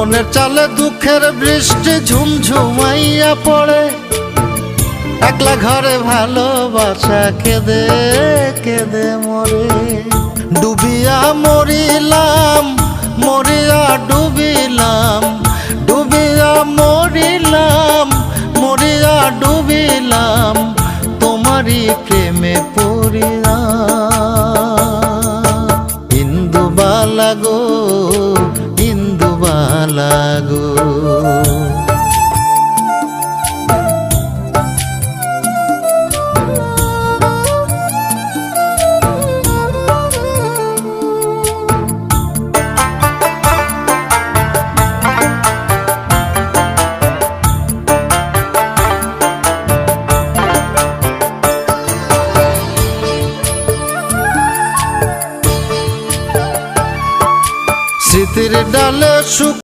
মনের চালে দুঃখের বৃষ্টি ঝুমঝুমাইয়া পড়ে, একলা ঘরে ভালোবাসা কেঁদে কেঁদে মরে। ডুবিয়া মরিলাম, মরিয়া ডুবিলাম, ডুবিয়া মরিলাম, মরিয়া ডুবিলাম, তোমারই প্রেমে পড়িয়া। ইন্দুবালা গো, ইন্দুবালা গো, স্মৃতির ডালে সুখ